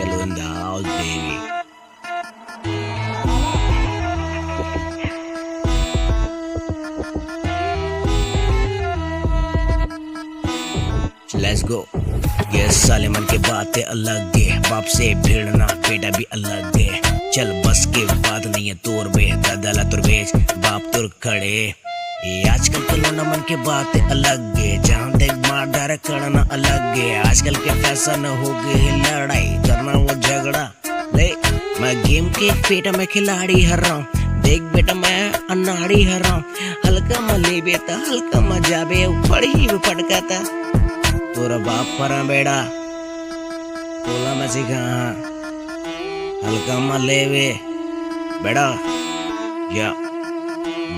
Jello in the house, baby. Let's go. ये साले मन के बातें अलग है, बाप से भिड़ना बेटा भी अलग है। चल बस के बात नहीं है तोर बे, दादा तुर बेच बाप तुर खड़े। ये आजकल के लोना मन के बातें अलग है, जहाँ देख मार डायरेक्ट करना अलग है। आजकल के फैशन हो गए लड़ाई करना वो झगड़ा। ले मैं गेम के पेटा में खिलाड़ी हर रहा हूँ, देख बेटा मैं अनाड़ी हर रहा हूँ। हल्का मले बेटा हल्का मजा बे, ऊपर ही फटका था तोरा बाप पर बेड़ा तोला में सिखा। हल्का मले वे बेड़ा या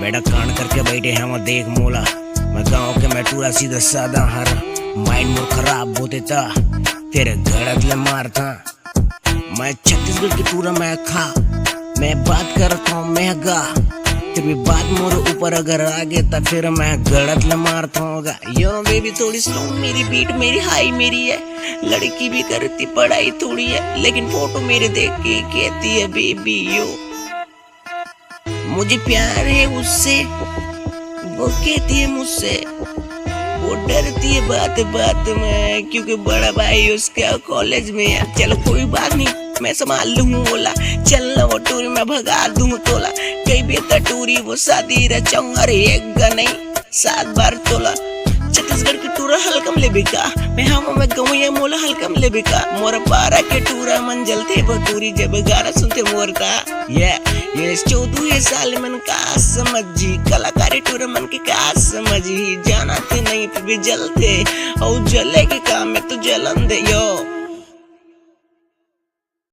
बेटा कांड करके बैठे हैं वहाँ देख मोला। मैं गाँव के मैं टूरा सीधा साधा हर माइंड मोर खराब होते था तेरे गड़त ले मारता। मैं छत्तीसगढ़ की टूरा मैं खा, मैं बात करता हूँ मैं गा, तेरी बात मोरे ऊपर अगर आ गए तो फिर मैं गड़त ले मारता हूँ। यो बेबी थोड़ी स्लो मेरी बीट मेरी हाई मेरी है, लड़की भी करती पढ़ाई थोड़ी है, लेकिन फोटो मेरे देख के कहती है बेबी यो मुझे प्यार है उससे, वो कहती है मुझसे, वो डरती है बात बात में क्योंकि बड़ा भाई उसका कॉलेज में है। चलो कोई बात नहीं मैं संभाल लूँ बोला, चल ना वो टूरी मैं भगा दूँ तोला। कई बेहतर टूरी वो शादी रचाऊंगा, अरे एक गा नहीं 7 बार तोला। छत्तीसगढ़ की टूरा हल्कम ले बिका, मैं हवा में गऊँ ये मोला हल्कम ले बिका। मोर पारा के टूरा मंजल थे वो टूरी जब गाना सुनते मोरता। ये 14 साल मन का समझी, कलाकारी टूरा मन की का समझी। जाना थे नहीं फिर भी जलते और जले के काम में तो जलन दे यो।